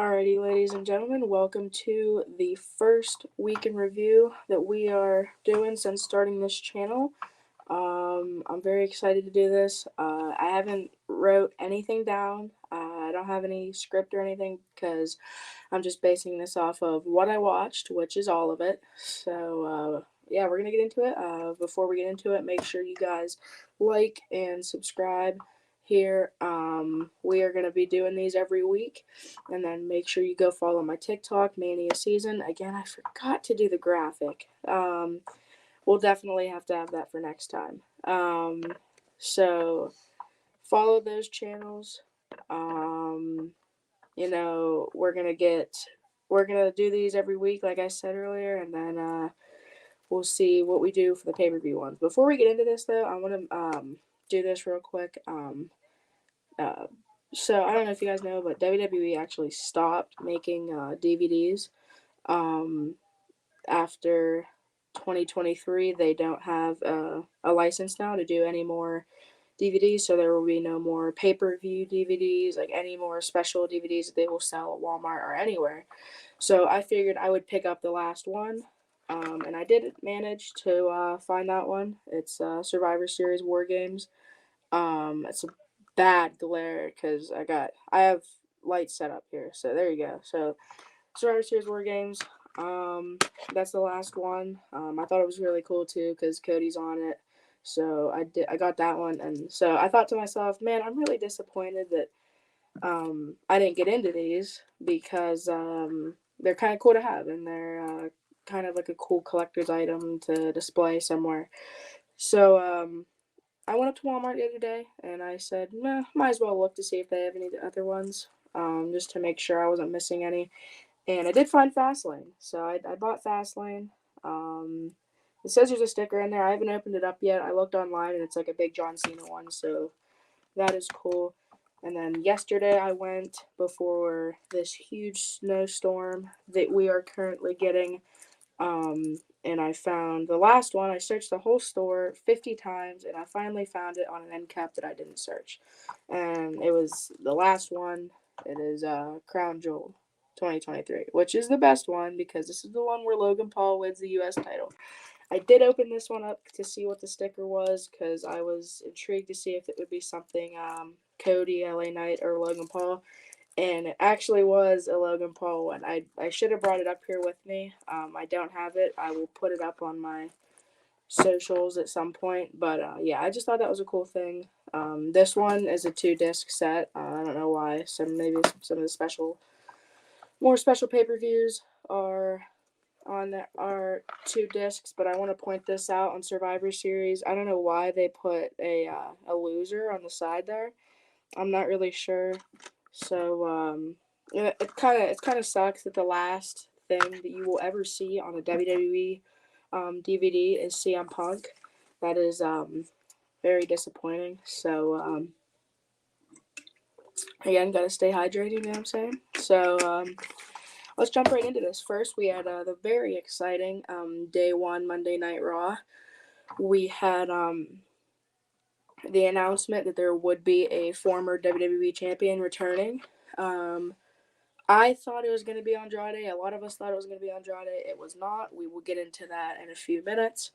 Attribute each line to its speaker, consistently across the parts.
Speaker 1: Alrighty, ladies and gentlemen, welcome to the first week in review that we are doing since starting this channel. I'm very excited to do this. I haven't wrote anything down. I don't have any script or anything because I'm just basing this off of what I watched, which is all of it. So, yeah, we're going to get into it. Before we get into it, make sure you guys like and subscribe here. We are going to be doing these every week. And then make sure you go follow my TikTok, Mania Season. Again, I forgot to do the graphic. We'll definitely have to have that for next time. So follow those channels. We're gonna do these every week, like I said earlier, and then we'll see what we do for the pay-per-view ones. Before we get into this, though, I want to do this real quick. Uh, so I don't know if you guys know, but WWE actually stopped making DVDs after 2023. They don't have a license now to do any more DVDs, so there will be no more pay-per-view DVDs, like any more special DVDs that they will sell at Walmart or anywhere. So I figured I would pick up the last one, and I did manage to find that one. It's Survivor Series War Games. It's a bad glare because I have lights set up here, so there you go. So Survivor Series War Games. That's the last one. I thought it was really cool too because Cody's on it. So I got that one, and so I thought to myself, man, I'm really disappointed that I didn't get into these because they're kind of cool to have, and they're kind of like a cool collector's item to display somewhere. So I went up to Walmart the other day, and I said, nah, might as well look to see if they have any other ones, just to make sure I wasn't missing any. And I did find Fastlane, so I bought Fastlane. Um, it says there's a sticker in there. I haven't opened it up yet. I looked online, and it's like a big John Cena one, so that is cool. And then yesterday I went before this huge snowstorm that we are currently getting. And I found the last one. I searched the whole store 50 times, and I finally found it on an end cap that I didn't search. And it was the last one. It is Crown Jewel 2023, which is the best one because this is the one where Logan Paul wins the U.S. title. I did open this one up to see what the sticker was because I was intrigued to see if it would be something Cody, LA Knight, or Logan Paul. And it actually was a Logan Paul one. I should have brought it up here with me. I don't have it. I will put it up on my socials at some point. But yeah, I just thought that was a cool thing. This one is a 2-disc set. I don't know why. Maybe some of the more special pay-per-views are on there are 2 discs, but I want to point this out on Survivor Series. I don't know why they put a loser on the side there. I'm not really sure. So it kind of sucks that the last thing that you will ever see on a WWE DVD is CM Punk. That is very disappointing. So again, gotta stay hydrated. You know what I'm saying? So let's jump right into this. First, we had the very exciting Day 1 Monday Night Raw. We had the announcement that there would be a former WWE champion returning. I thought it was going to be Andrade. A lot of us thought it was going to be Andrade. It was not. We will get into that in a few minutes.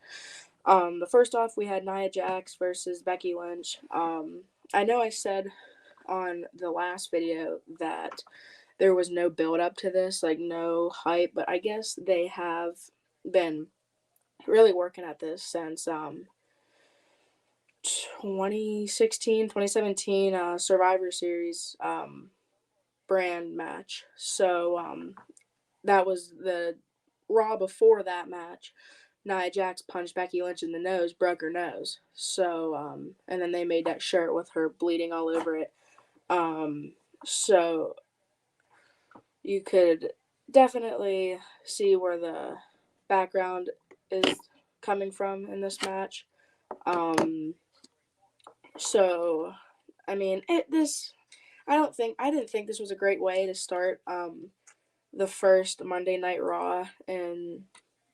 Speaker 1: The first off, we had Nia Jax versus Becky Lynch. I know I said on the last video that there was no build up to this, like no hype, but I guess they have been really working at this since 2016, 2017 Survivor Series brand match. So that was the Raw before that match. Nia Jax punched Becky Lynch in the nose, broke her nose. So and then they made that shirt with her bleeding all over it. So you could definitely see where the background is coming from in this match. Um, so I mean, I didn't think this was a great way to start the first Monday Night Raw in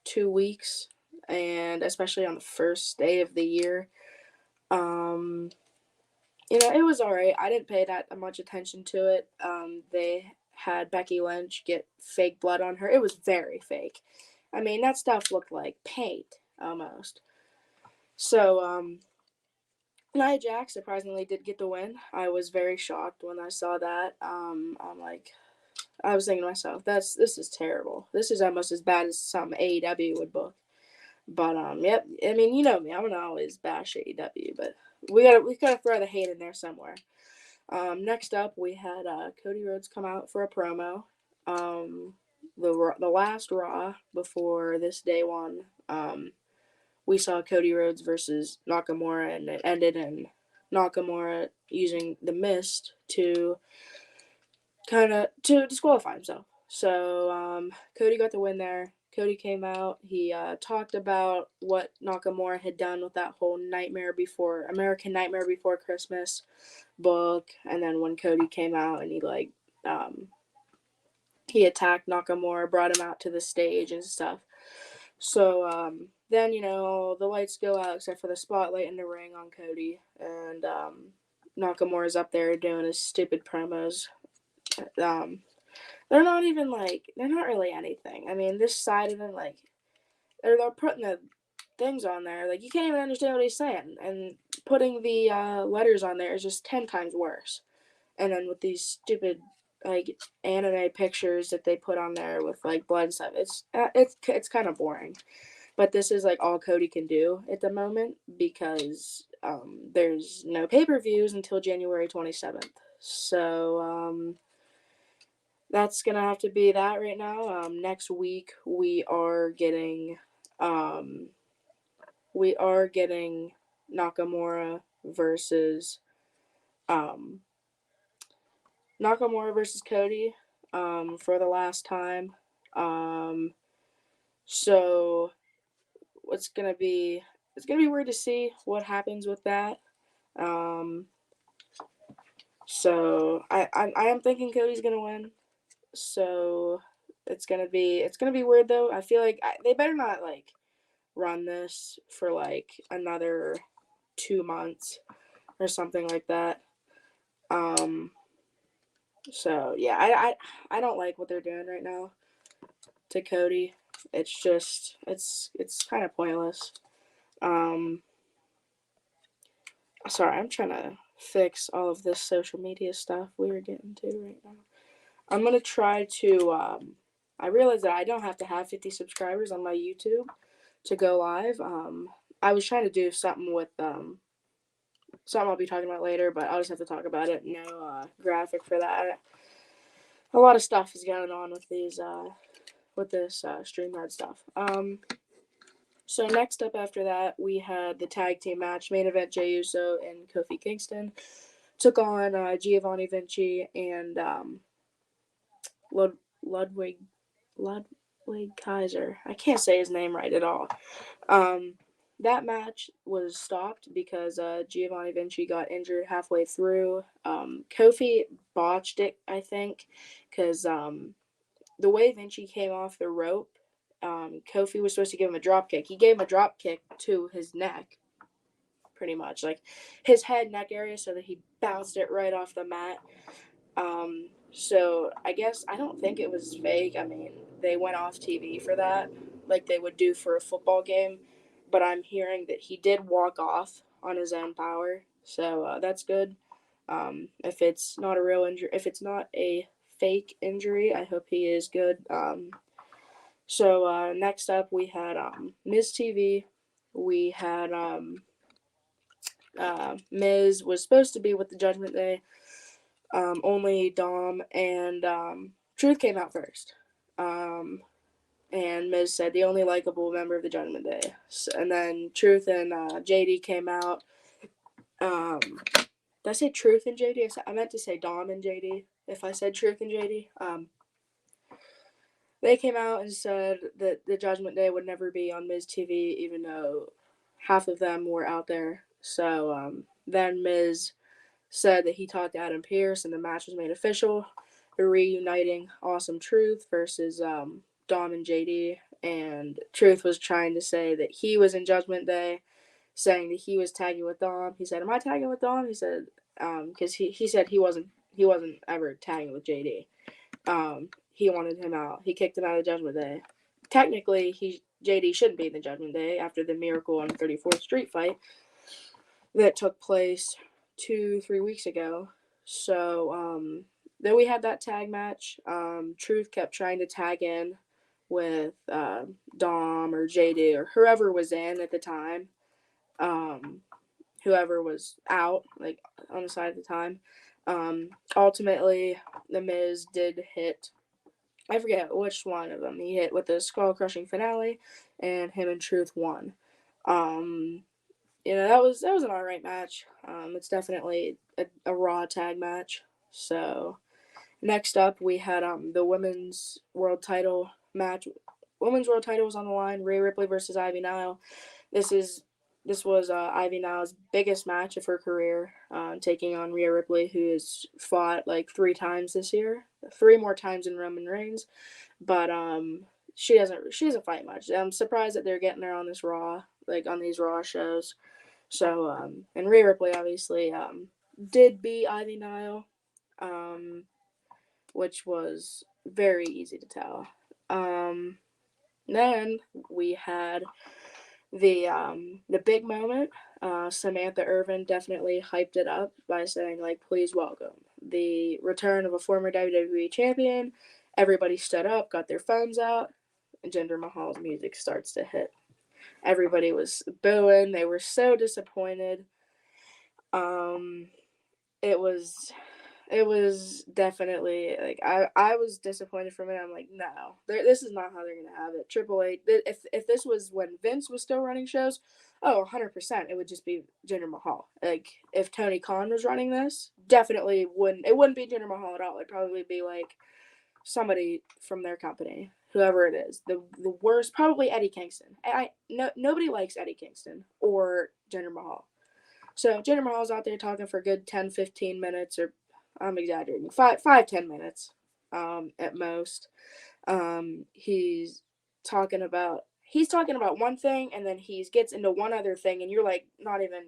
Speaker 1: 2 weeks, and especially on the first day of the year. Um, it was alright. I didn't pay that much attention to it. They had Becky Lynch get fake blood on her. It was very fake. I mean, that stuff looked like paint almost. So, Nia Jax surprisingly did get the win. I was very shocked when I saw that. I'm like, I was thinking to myself, this is terrible. This is almost as bad as some AEW would book. But yep. I mean, you know me. I'm gonna always bash AEW, but we gotta throw the hate in there somewhere. Next up, we had Cody Rhodes come out for a promo. The last Raw before this day one. We saw Cody Rhodes versus Nakamura, and it ended in Nakamura using the mist to to disqualify himself. So Cody got the win there. Cody came out. He talked about what Nakamura had done with that whole American Nightmare Before Christmas book. And then when Cody came out and he attacked Nakamura, brought him out to the stage and stuff. So then, the lights go out except for the spotlight in the ring on Cody. And Nakamura's up there doing his stupid promos. They're not even they're not really anything. I mean, this side of it, they're putting the things on there, you can't even understand what he's saying, and putting the letters on there is just 10 times worse. And then with these stupid anime pictures that they put on there with blood and stuff, it's kind of boring. But this is all Cody can do at the moment because there's no pay-per-views until January 27th. So that's gonna have to be that right now. Next week we are getting Nakamura versus um, Cody for the last time. So it's gonna be weird to see what happens with that. So I am thinking Cody's gonna win. So it's gonna be weird though. I feel like they better not run this for another 2 months or something like that. So yeah, I don't like what they're doing right now to Cody. It's just it's kind of pointless. Sorry, I'm trying to fix all of this social media stuff we were getting to right now. I'm gonna try to. I realize that I don't have to have 50 subscribers on my YouTube to go live. I was trying to do something with something I'll be talking about later, but I'll just have to talk about it. No graphic for that. A lot of stuff is going on with these with this StreamYard stuff. So next up after that, we had the tag team match, main event. Jey Uso and Kofi Kingston took on Giovanni Vinci and Ludwig Kaiser. I can't say his name right at all. That match was stopped because Giovanni Vinci got injured halfway through. Kofi botched it, I think, because the way Vinci came off the rope, Kofi was supposed to give him a drop kick. He gave him a drop kick to his neck, pretty much, his head, neck area, so that he bounced it right off the mat. So I guess I don't think it was fake. I mean, they went off TV for that, like they would do for a football game. But I'm hearing that he did walk off on his own power, so that's good. If it's not a real injury, if it's not a fake injury, I hope he is good. So next up we had Miz TV. We had Miz was supposed to be with the Judgment Day. Only Dom and Truth came out first. And Miz said the only likable member of the Judgment Day. So, and then Truth and JD came out. Did I say Truth and JD? I meant to say Dom and JD. If I said Truth and JD, they came out and said that the Judgment Day would never be on Miz TV, even though half of them were out there. So then Miz said that he talked to Adam Pearce and the match was made official, reuniting Awesome Truth versus Dom and JD. And Truth was trying to say that he was in Judgment Day, saying that he was tagging with Dom. He said, "Am I tagging with Dom?" He said, because he said he wasn't ever tagging with JD. He wanted him out. He kicked him out of the Judgment Day. Technically, JD shouldn't be in the Judgment Day after the Miracle on 34th Street fight that took place 2-3 weeks ago. So then we had that tag match. Truth kept trying to tag in with Dom or JD or whoever was in at the time. Whoever was out, like on the side at the time. Ultimately, The Miz did hit. I forget which one of them he hit with the skull crushing finale, and him and Truth won. That was an alright match. It's definitely a Raw tag match. So next up, we had the women's world title match. Women's world title was on the line. Rhea Ripley versus Ivy Nile. This was Ivy Nile's biggest match of her career, taking on Rhea Ripley, who has fought like 3 times this year, 3 more times in Roman Reigns, but she doesn't fight much. I'm surprised that they're getting her on this Raw, like on these Raw shows. So and Rhea Ripley obviously did beat Ivy Nile, which was very easy to tell. Then we had the big moment. Samantha Irvin definitely hyped it up by saying, like, please welcome the return of a former WWE champion. Everybody stood up, got their phones out, and Jinder Mahal's music starts to hit. Everybody was booing. They were so disappointed. It was definitely like I was disappointed from it. I'm like, no, this is not how they're gonna have it. Triple H. If this was when Vince was still running shows, 100%, it would just be Jinder Mahal. Like if Tony Khan was running this, definitely wouldn't be Jinder Mahal at all. It'd probably be like somebody from their company, whoever it is. The worst, probably Eddie Kingston. Nobody likes Eddie Kingston or Jinder Mahal. So Jinder Mahal's out there talking for a good 10-15 minutes, or I'm exaggerating, 5-10 minutes at most. He's talking about one thing, and then he gets into one other thing, and you're like not even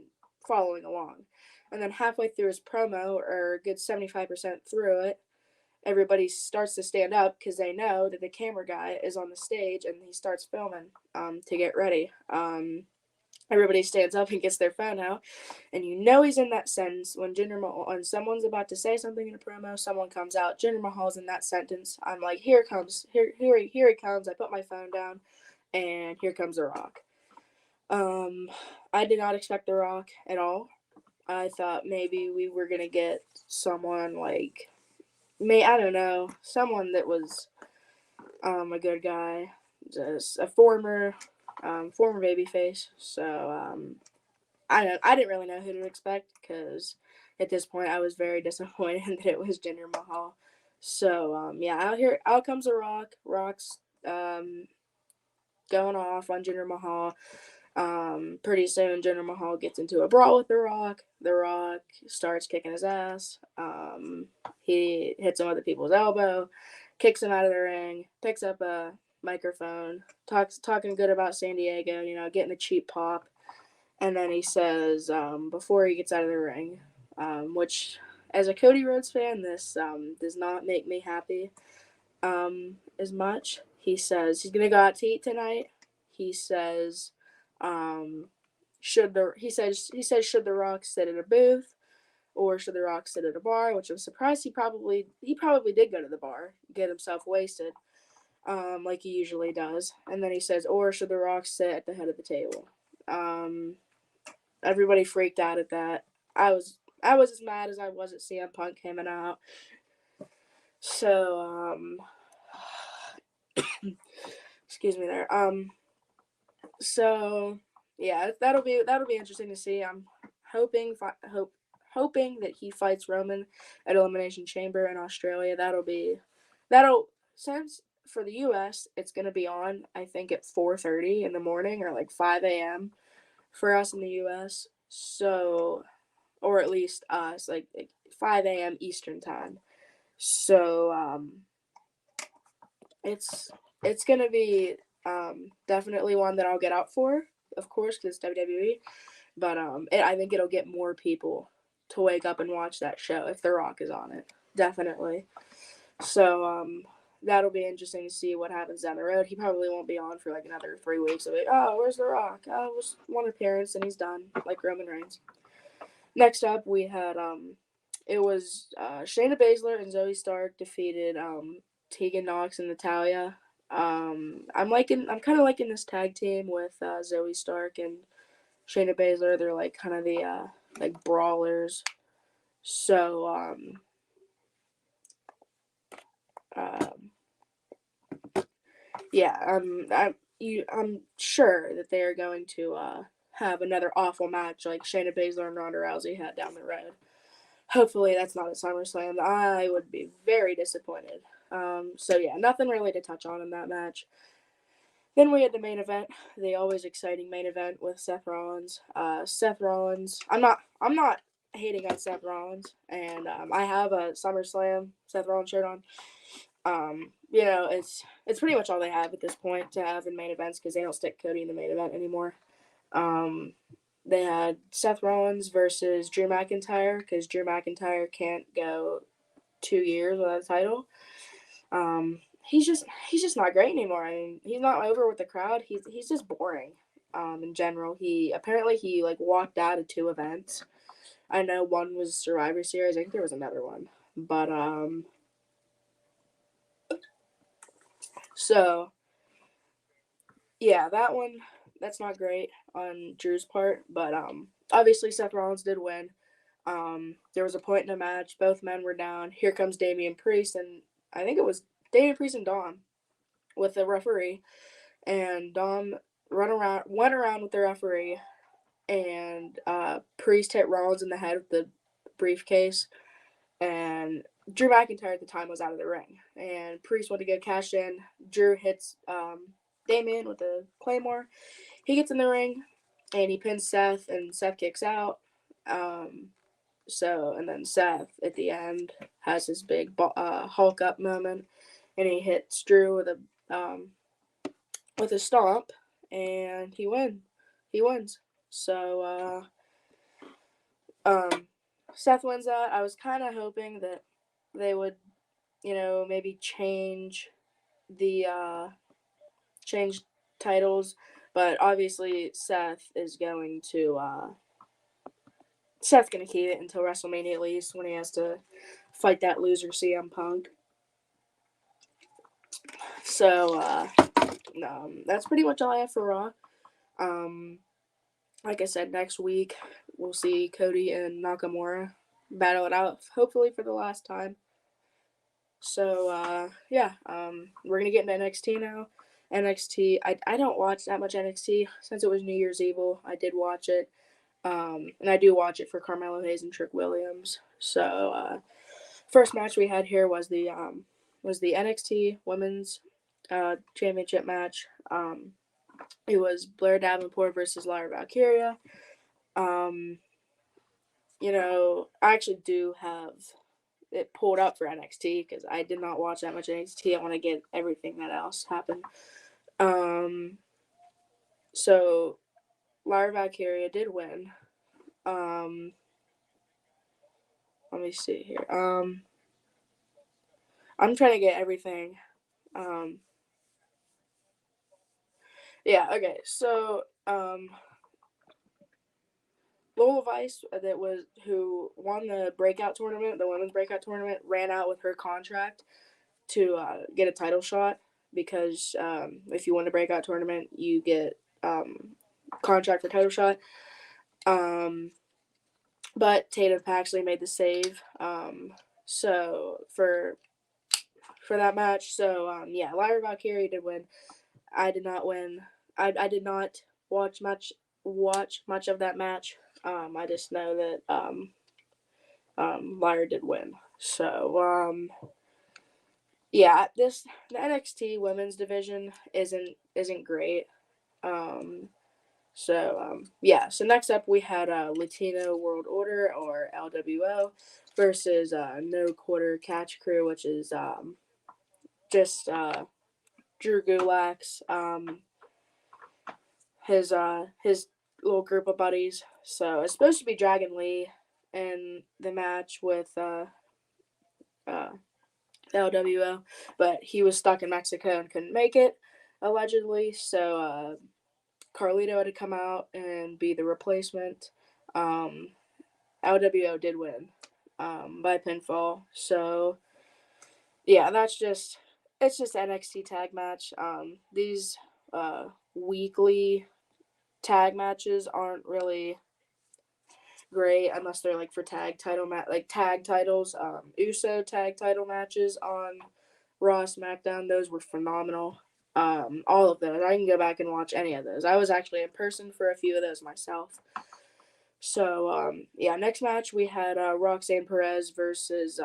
Speaker 1: following along. And then halfway through his promo, or a good 75% through it, everybody starts to stand up because they know that the camera guy is on the stage, and he starts filming to get ready. Everybody stands up and gets their phone out, and you know he's in that sentence when someone's about to say something in a promo, someone comes out, Jinder Mahal's in that sentence. I'm like, here he comes. I put my phone down, and here comes The Rock. I did not expect The Rock at all. I thought maybe we were gonna get someone like, I don't know, someone that was a good guy, just a former babyface. So I didn't really know who to expect because at this point I was very disappointed that it was Jinder Mahal. So out comes The Rock. Rock's going off on Jinder Mahal. Pretty soon Jinder Mahal gets into a brawl with The Rock. The Rock starts kicking his ass. He hits him with the people's elbow, kicks him out of the ring, picks up a microphone, talking good about San Diego, getting a cheap pop. And then he says, before he gets out of the ring, which as a Cody Rhodes fan, this does not make me happy as much. He says he's gonna go out to eat tonight. He says, should The Rock sit at a booth, or should The Rock sit at a bar? Which I'm surprised he probably did go to the bar, get himself wasted, like he usually does. And then he says, or should The Rock sit at the head of the table? Everybody freaked out at that. I was as mad as I was at CM Punk coming out. So excuse me there. So yeah, that'll be interesting to see. I'm hoping that he fights Roman at Elimination Chamber in Australia. Since for the US it's gonna be on, I think, at 4:30 in the morning, or like 5 a.m. for us in the US. So, or at least us, like 5 a.m. Eastern time. So it's gonna be definitely one that I'll get out for, of course, because it's WWE. But I think it'll get more people to wake up and watch that show if The Rock is on it. Definitely. So that'll be interesting to see what happens down the road. He probably won't be on for like another 3 weeks. Like, oh, where's The Rock? Oh, it was one appearance and he's done, like Roman Reigns. Next up, we had it was Shayna Baszler and Zoe Stark defeated Tegan Nox and Natalia. I'm kind of liking this tag team with Zoe Stark and Shayna Baszler. They're like kind of the like brawlers. So um, yeah, I'm sure that they are going to have another awful match like Shayna Baszler and Ronda Rousey had down the road. Hopefully that's not at SummerSlam. I would be very disappointed. So yeah, nothing really to touch on in that match. Then we had the main event, the always exciting main event with Seth Rollins. Seth Rollins. I'm not hating on Seth Rollins, and I have a SummerSlam Seth Rollins shirt on. It's pretty much all they have at this point to have in main events because they don't stick Cody in the main event anymore. Um, they had Seth Rollins versus Drew McIntyre because Drew McIntyre can't go 2 years without a title. He's just not great anymore. I mean, he's not over with the crowd. He's just boring. In general, he like walked out of 2 events. I know one was Survivor Series. I think there was another one, but so yeah, that's not great on Drew's part. But obviously Seth Rollins did win. There was a point in the match, both men were down. Here comes Damian Priest, and I think it was Damian Priest and Dom with the referee, and Dom went around with the referee, and Priest hit Rollins in the head with the briefcase, and Drew McIntyre at the time was out of the ring, and Priest went to get cashed in. Drew hits Damian with a claymore. He gets in the ring, and he pins Seth, and Seth kicks out. And then Seth at the end has his big Hulk up moment, and he hits Drew with a stomp, and he wins. So Seth wins that. I was kind of hoping that they would, maybe the change titles, but obviously Seth's gonna keep it until WrestleMania at least when he has to fight that loser CM Punk. So that's pretty much all I have for Raw. Like I said, next week we'll see Cody and Nakamura battle it out, hopefully for the last time. So we're gonna get into NXT now. NXT, I don't watch that much NXT since it was New Year's Evil. I did watch it, and I do watch it for Carmelo Hayes and Trick Williams. So first match we had here was the NXT Women's Championship match. It was Blair Davenport versus Lyra Valkyria. I actually do have it pulled up for NXT because I did not watch that much NXT. I want to get everything that else happened. So Lyra Valkyria did win. Let me see here. I'm trying to get everything. Yeah. Okay. So Lola Vice, who won the breakout tournament, the women's breakout tournament, ran out with her contract to get a title shot because if you win a breakout tournament, you get contract for title shot. But Tatum Paxley made the save. So for that match, Lyra Valkyrie did win. I did not win. I did not watch much of that match. I just know that Lyra did win. So the NXT women's division isn't great. So next up we had Latino World Order, or LWO, versus No Quarter Catch Crew, which is just Drew Gulak's his little group of buddies. So it's supposed to be Dragon Lee in the match with LWO, but he was stuck in Mexico and couldn't make it, allegedly. So Carlito had to come out and be the replacement. Um, LWO did win by pinfall. So yeah, it's just NXT tag match. These weekly tag matches aren't really great unless they're like for tag titles. Uso tag title matches on Raw, SmackDown, those were phenomenal. All of those. I can go back and watch any of those. I was actually in person for a few of those myself. So yeah, next match we had Roxanne Perez versus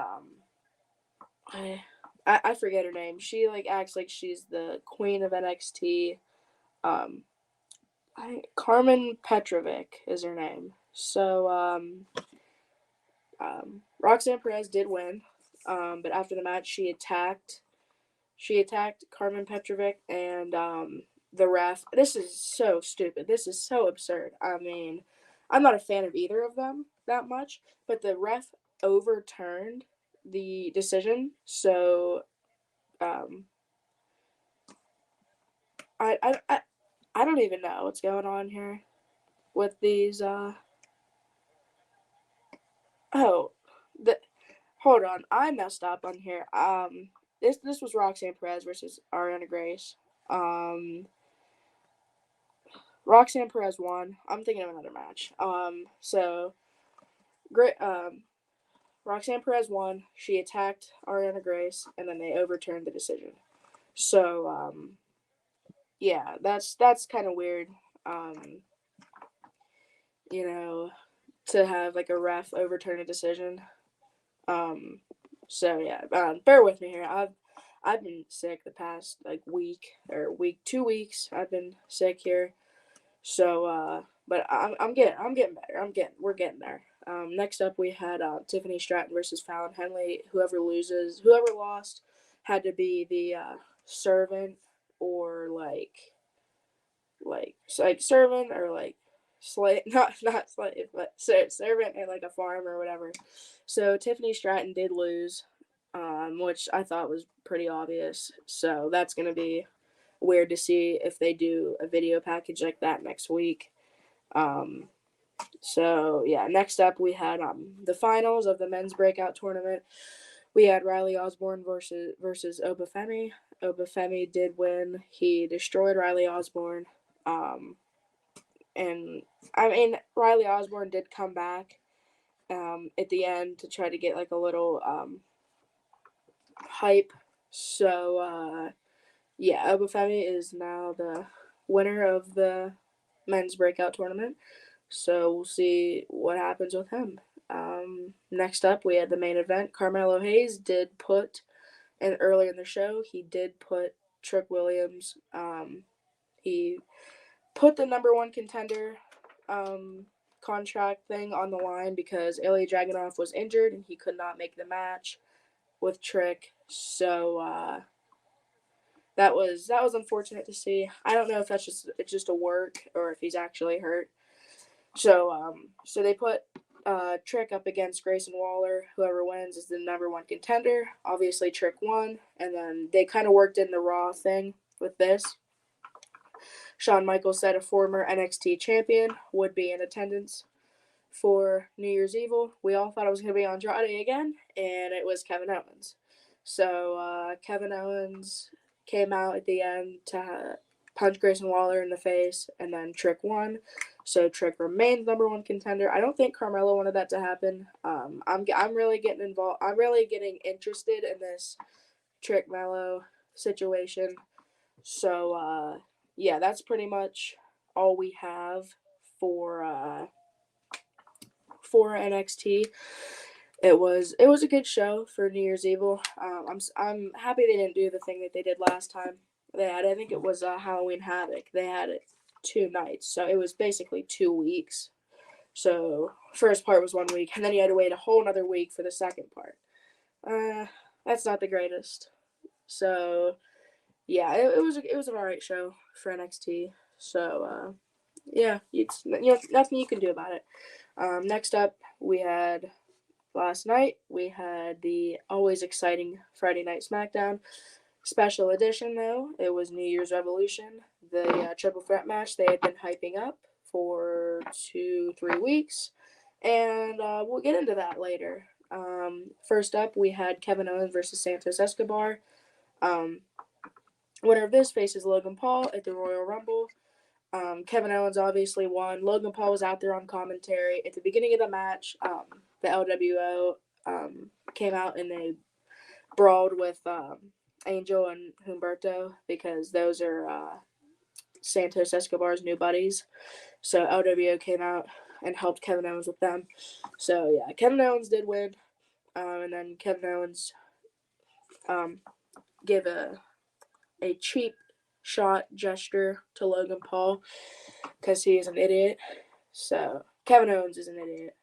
Speaker 1: I forget her name. She like acts like she's the queen of NXT. Um, Carmen Petrovic is her name. So Roxanne Perez did win, but after the match she attacked Carmen Petrovic and the ref. This is so stupid. This is so absurd. I mean, I'm not a fan of either of them that much, but the ref overturned the decision. So um, I don't even know what's going on here with these. Oh, the hold on, I messed up on here. This was Roxanne Perez versus Ariana Grace. Um, Roxanne Perez won. I'm thinking of another match. So great. Roxanne Perez won. She attacked Ariana Grace, and then they overturned the decision. So yeah, that's kind of weird. Um, you know, to have like a ref overturn a decision. Um, so yeah, bear with me here. I've been sick the past like week 2 weeks. I've been sick here. So but I'm getting better. We're getting there. Next up we had Tiffany Stratton versus Fallon Henley. Whoever lost had to be the servant or like servant or like slave, not slave, but servant at like a farm or whatever. So Tiffany Stratton did lose, which I thought was pretty obvious. So that's gonna be weird to see if they do a video package like that next week. Um, so yeah, next up we had the finals of the men's breakout tournament. We had Riley Osborne versus Obafemi. Obafemi did win. He destroyed Riley Osborne. Um, and I mean Riley Osborne did come back at the end to try to get like a little hype. So yeah, Obafemi is now the winner of the men's breakout tournament. So we'll see what happens with him. Next up, we had the main event. Carmelo Hayes did put, and earlier in the show, he did put Trick Williams. He put the number one contender contract thing on the line because Ilya Dragunov was injured and he could not make the match with Trick. So that was unfortunate to see. I don't know if it's just a work or if he's actually hurt. So they put Trick up against Grayson Waller. Whoever wins is the number one contender. Obviously, Trick won, and then they kind of worked in the Raw thing with this. Shawn Michaels said a former NXT champion would be in attendance for New Year's Evil. We all thought it was going to be Andrade again, and it was Kevin Owens. So Kevin Owens came out at the end to punch Grayson Waller in the face, and then Trick won. So Trick remains number one contender. I don't think Carmelo wanted that to happen. I'm really getting involved. I'm really getting interested in this Trick Mello situation. So yeah, that's pretty much all we have for NXT. It was a good show for New Year's Evil. I'm happy they didn't do the thing that they did last time. I think it was Halloween Havoc. They had it 2 nights, so it was basically 2 weeks. So first part was 1 week, and then you had to wait a whole another week for the second part. That's not the greatest. So yeah, it was an alright show for NXT. So yeah, it's nothing you can do about it. Next up we had last night we had the always exciting Friday Night SmackDown special edition, though. It was New Year's Revolution, the triple threat match they had been hyping up for 2-3 weeks, and we'll get into that later. First up, we had Kevin Owens versus Santos Escobar. Winner of this faces Logan Paul at the Royal Rumble. Kevin Owens obviously won. Logan Paul was out there on commentary. At the beginning of the match, the LWO came out and they brawled with Angel and Humberto because those are Santos Escobar's new buddies. So LWO came out and helped Kevin Owens with them. So, yeah, Kevin Owens did win. And then Kevin Owens gave a cheap shot gesture to Logan Paul because he is an idiot. So Kevin Owens is an idiot.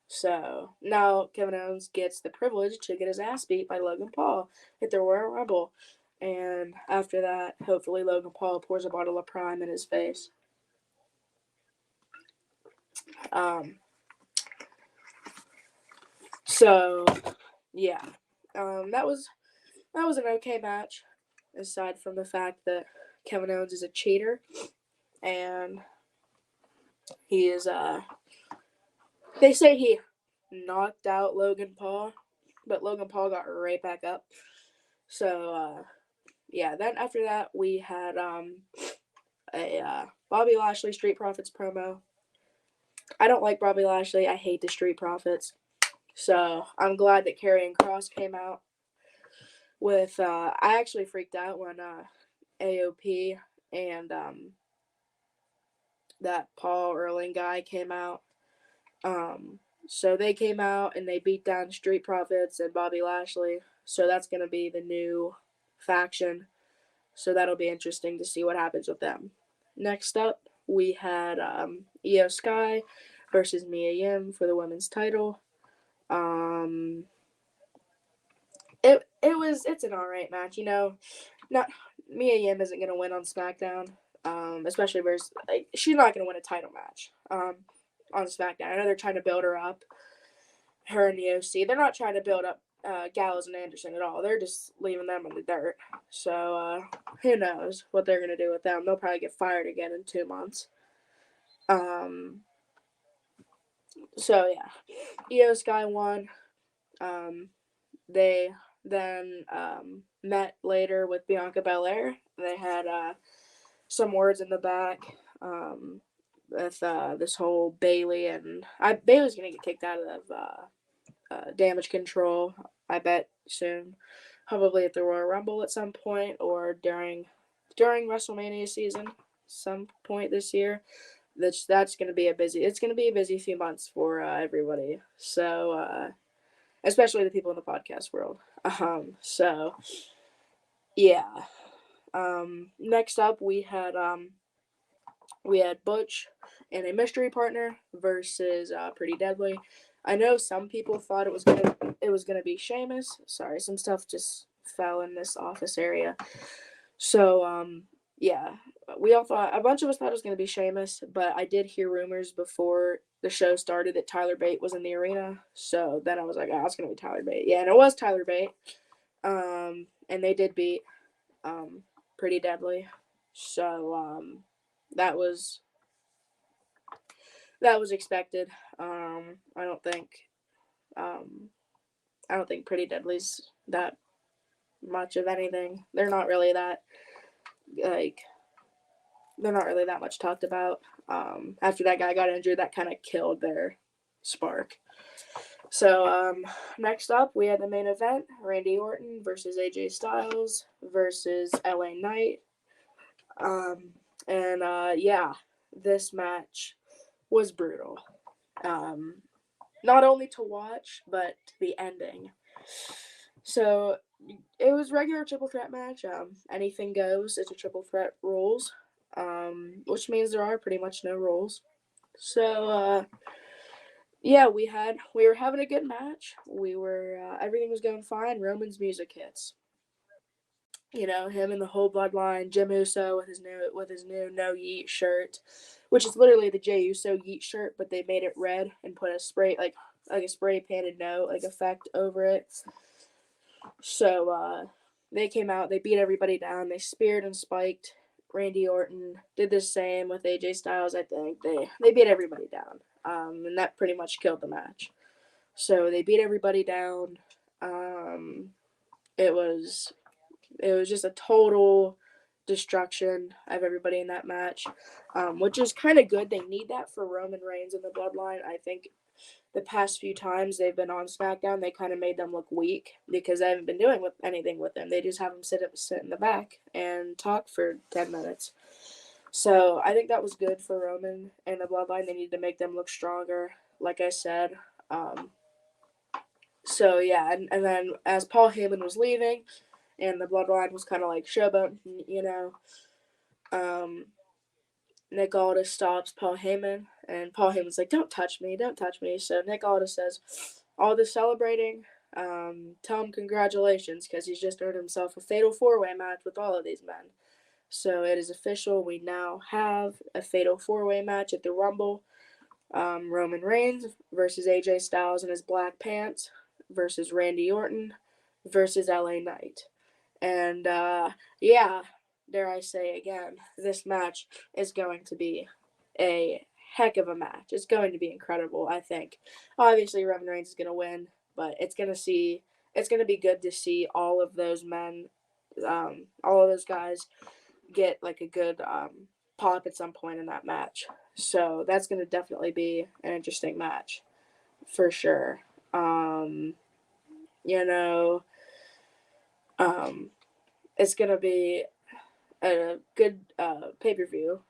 Speaker 1: So now Kevin Owens gets the privilege to get his ass beat by Logan Paul at the Royal Rumble. And after that, hopefully Logan Paul pours a bottle of Prime in his face. So yeah, that was an okay match, aside from the fact that Kevin Owens is a cheater, and he is they say he knocked out Logan Paul, but Logan Paul got right back up. So yeah, then after that we had a Bobby Lashley Street Profits promo. I don't like Bobby Lashley. I hate the Street Profits. So I'm glad that Karrion Kross came out with I actually freaked out when AOP and that Paul Erling guy came out. So they came out and they beat down Street Profits and Bobby Lashley. So that's going to be the new faction. So that'll be interesting to see what happens with them. Next up, we had Io Sky versus Mia Yim for the women's title. It's an alright match, Not Mia Yim isn't gonna win on SmackDown, especially versus she's not gonna win a title match on SmackDown. I know they're trying to build her up, her and the OC. They're not trying to build up Gallows and Anderson at all. They're just leaving them in the dirt. So who knows what they're gonna do with them? They'll probably get fired again in 2 months. So yeah, Io Sky won. They then met later with Bianca Belair. They had some words in the back with this whole Bayley, and Bayley's gonna get kicked out of Damage Control. I bet soon, probably at the Royal Rumble at some point or during WrestleMania season, some point this year. That's gonna be it's gonna be a busy few months for everybody. So especially the people in the podcast world. So yeah. Next up we had Butch and a mystery partner versus Pretty Deadly. I know some people thought it was gonna be Sheamus. Sorry, some stuff just fell in this office area. So yeah, a bunch of us thought it was gonna be Sheamus, but I did hear rumors before the show started that Tyler Bate was in the arena. So then I was like, it's gonna be Tyler Bate. Yeah, and it was Tyler Bate. And they did beat Pretty Deadly. So that was expected. I don't think Pretty Deadly's that much of anything. They're not really that much talked about. After that guy got injured, that kind of killed their spark. So next up, we had the main event: Randy Orton versus AJ Styles versus LA Knight. Yeah, this match was brutal. Not only to watch, but the ending. So it was regular triple threat match. Anything goes. It's a triple threat rules, which means there are pretty much no rules. So yeah, we were having a good match. Everything was going fine. Roman's music hits. Him and the whole bloodline. Jim Uso with his new No Yeet shirt, which is literally the Jey Uso Yeet shirt, but they made it red and put a spray like a spray painted note like effect over it. So they came out, they beat everybody down, they speared and spiked Randy Orton, did the same with AJ Styles. I think they beat everybody down, and that pretty much killed the match. So they beat everybody down. It was just a total destruction of everybody in that match, which is kind of good. They need that for Roman Reigns and the Bloodline. I think the past few times they've been on SmackDown, they kind of made them look weak because they haven't been doing anything with them. They just have them sit in the back and talk for 10 minutes. So I think that was good for Roman and the Bloodline. They need to make them look stronger, like I said. So yeah, and then as Paul Heyman was leaving, and the Bloodline was kind of like showboat, Nick Aldis stops Paul Heyman, and Paul Heyman's like, "Don't touch me, don't touch me." So Nick Aldis says, "All this celebrating, tell him congratulations because he's just earned himself a fatal 4-way match with all of these men." So it is official. We now have a fatal 4-way match at the Rumble. Roman Reigns versus AJ Styles in his black pants versus Randy Orton versus LA Knight. And yeah, dare I say again, this match is going to be a heck of a match. It's going to be incredible, I think. Obviously, Roman Reigns is going to win, but it's going to be good to see all of those men, all of those guys get like a good pop at some point in that match. So that's going to definitely be an interesting match for sure. You know, it's going to be a good pay-per-view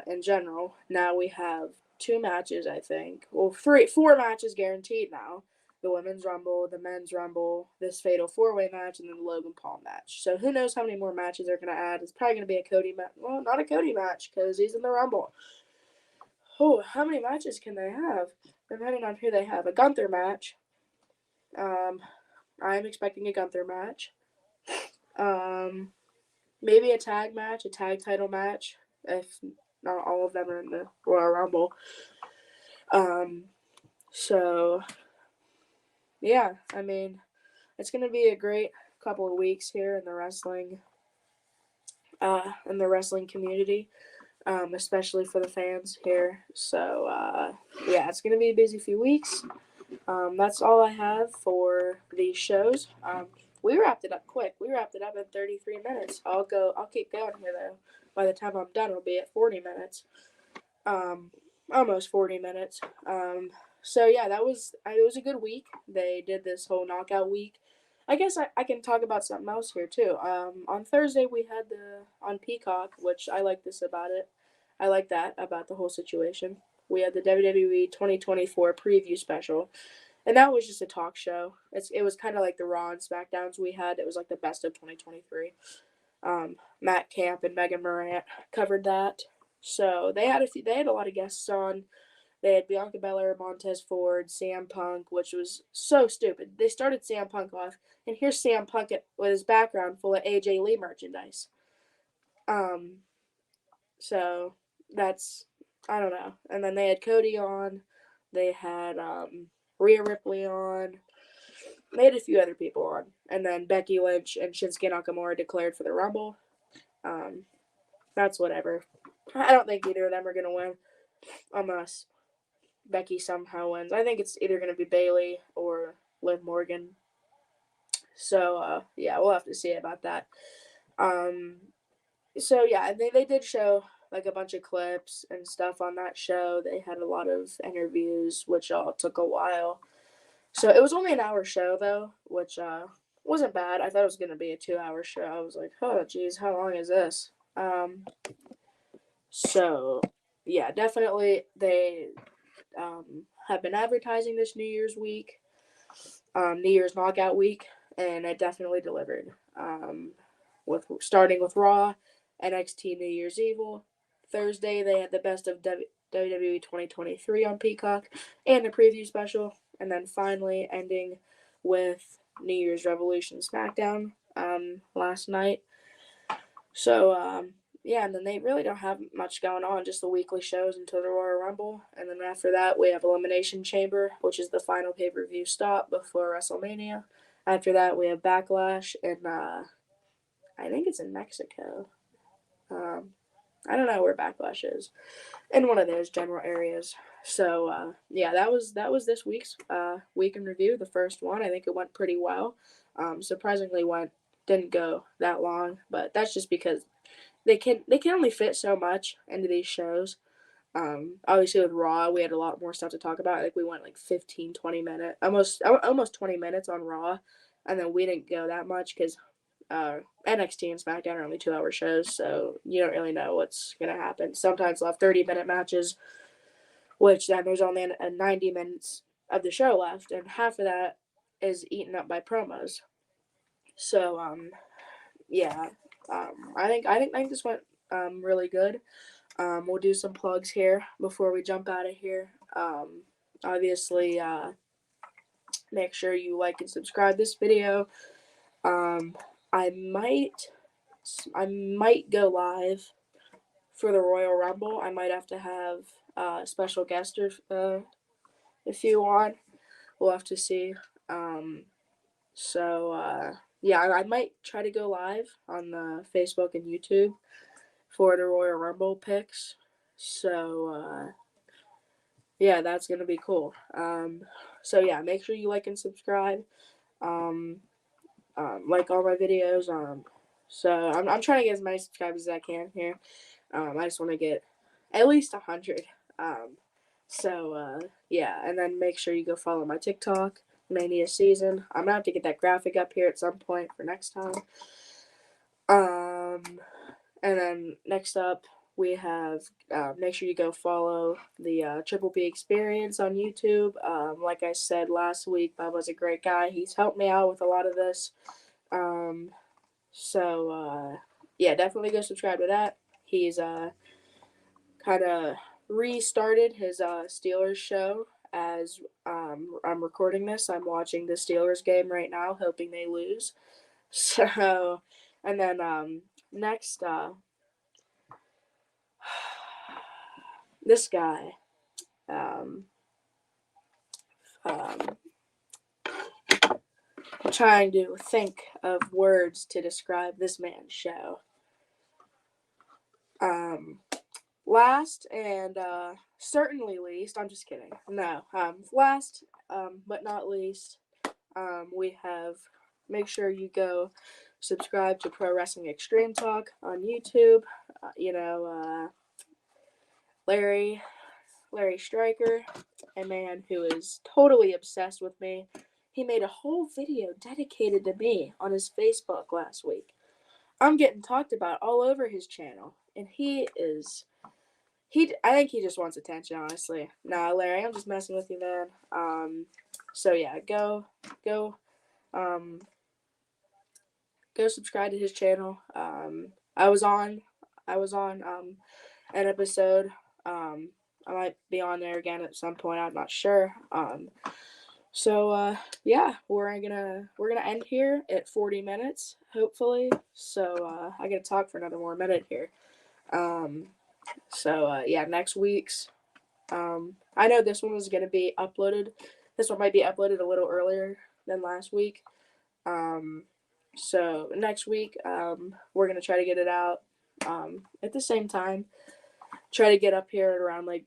Speaker 1: in general. Now we have 2 matches, I think. Well, 4 matches guaranteed now. The Women's Rumble, the Men's Rumble, this Fatal 4-Way match, and then the Logan Paul match. So who knows how many more matches they're going to add. It's probably going to be a Cody match. Well, not a Cody match because he's in the Rumble. Oh, how many matches can they have? Depending on who they have. A Gunther match. I'm expecting a Gunther match. Maybe a tag match, a tag title match, if not all of them are in the Royal Rumble. So, yeah, I mean, it's going to be a great couple of weeks here in the wrestling community, especially for the fans here. So, yeah, it's going to be a busy few weeks. That's all I have for these shows. We wrapped it up quick. We wrapped it up in 33 minutes. I'll keep going here though. By the time I'm done, it'll be at 40 minutes. Almost 40 minutes. So yeah, it was a good week. They did this whole knockout week. I guess I can talk about something else here too. On Thursday we had on Peacock, which I like this about it. I like that about the whole situation. We had the WWE 2024 preview special. And that was just a talk show. It was kind of like the Raw and SmackDowns we had. It was like the best of 2023. Matt Camp and Megan Morant covered that. So they had a lot of guests on. They had Bianca Belair, Montez Ford, CM Punk, which was so stupid. They started CM Punk off, and here's CM Punk with his background full of AJ Lee merchandise. So that's, I don't know. And then they had Cody on. They had Rhea Ripley on. They had a few other people on. And then Becky Lynch and Shinsuke Nakamura declared for the Rumble. That's whatever. I don't think either of them are going to win unless Becky somehow wins. I think it's either going to be Bayley or Liv Morgan. So, yeah, we'll have to see about that. So, yeah, they did show like a bunch of clips and stuff on that show. They had a lot of interviews, which all took a while. So it was only an hour show though, which wasn't bad. I thought it was gonna be a 2-hour show. I was like, oh geez, how long is this? So yeah, definitely they have been advertising this New Year's week, New Year's Knockout week, and it definitely delivered. Starting with Raw, NXT New Year's Evil. Thursday they had the best of WWE 2023 on Peacock and a preview special, and then finally ending with New Year's Revolution SmackDown last night. So yeah, and then they really don't have much going on, just the weekly shows until the Royal Rumble. And then after that, we have Elimination Chamber, which is the final pay per view stop before WrestleMania. After that, we have Backlash, and I think it's in Mexico. Um, I don't know where Backlash is. In one of those general areas. So yeah, that was this week's week in review, the first one. I think it went pretty well. Surprisingly, didn't go that long, but that's just because they can only fit so much into these shows. Obviously with Raw, we had a lot more stuff to talk about. Like we went like 15, 20 minutes, almost 20 minutes on Raw, and then we didn't go that much because NXT and SmackDown are only 2-hour shows, so you don't really know what's gonna happen. Sometimes they'll have 30-minute matches, which then there's only a 90 minutes of the show left, and half of that is eaten up by promos. So yeah, I think this went really good. We'll do some plugs here before we jump out of here. Obviously, make sure you like and subscribe this video. Um, I might I might go live for the Royal Rumble. I might have to have a special guest if you want. We'll have to see. Um, yeah, I might try to go live on the Facebook and YouTube for the Royal Rumble picks. So yeah, that's gonna be cool. So yeah, make sure you like and subscribe. Um, like all my videos. So I'm trying to get as many subscribers as I can here. I just want to get at least 100. Yeah, and then make sure you go follow my TikTok, Mania Season. I'm gonna have to get that graphic up here at some point for next time. And then next up we have make sure you go follow the Triple P Experience on YouTube. Like I said last week, Bubba's a great guy. He's helped me out with a lot of this. Yeah, definitely go subscribe to that. He's kind of restarted his Steelers show as I'm recording this. I'm watching the Steelers game right now, hoping they lose. So, and then next, this guy, um, um, I'm trying to think of words to describe this man's show. Last and certainly least, I'm just kidding. No, last but not least, we have make sure you go subscribe to Pro Wrestling Extreme Talk on YouTube. Larry Stryker, a man who is totally obsessed with me. He made a whole video dedicated to me on his Facebook last week. I'm getting talked about all over his channel, and I think he just wants attention, honestly. Nah, Larry, I'm just messing with you, man. So yeah, um, go subscribe to his channel. I was on an episode. I might be on there again at some point. I'm not sure. Yeah, we're gonna end here at 40 minutes, hopefully. So I gotta talk for another more minute here. Yeah, next week's. I know this one was gonna be uploaded. This one might be uploaded a little earlier than last week. So next week, we're gonna try to get it out at the same time. Try to get up here at around like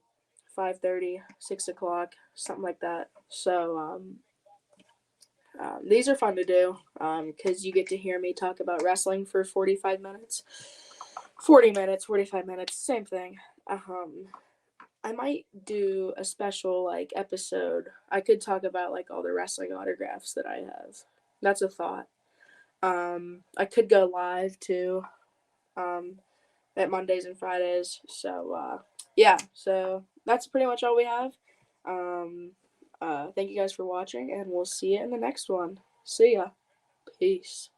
Speaker 1: 5:30, 6 o'clock, something like that. So these are fun to do because you get to hear me talk about wrestling for 45 minutes. 40 minutes, 45 minutes, same thing. I might do a special like episode. I could talk about like all the wrestling autographs that I have. That's a thought. I could go live too at Mondays and Fridays. So yeah, so that's pretty much all we have. Thank you guys for watching, and we'll see you in the next one. See ya. Peace.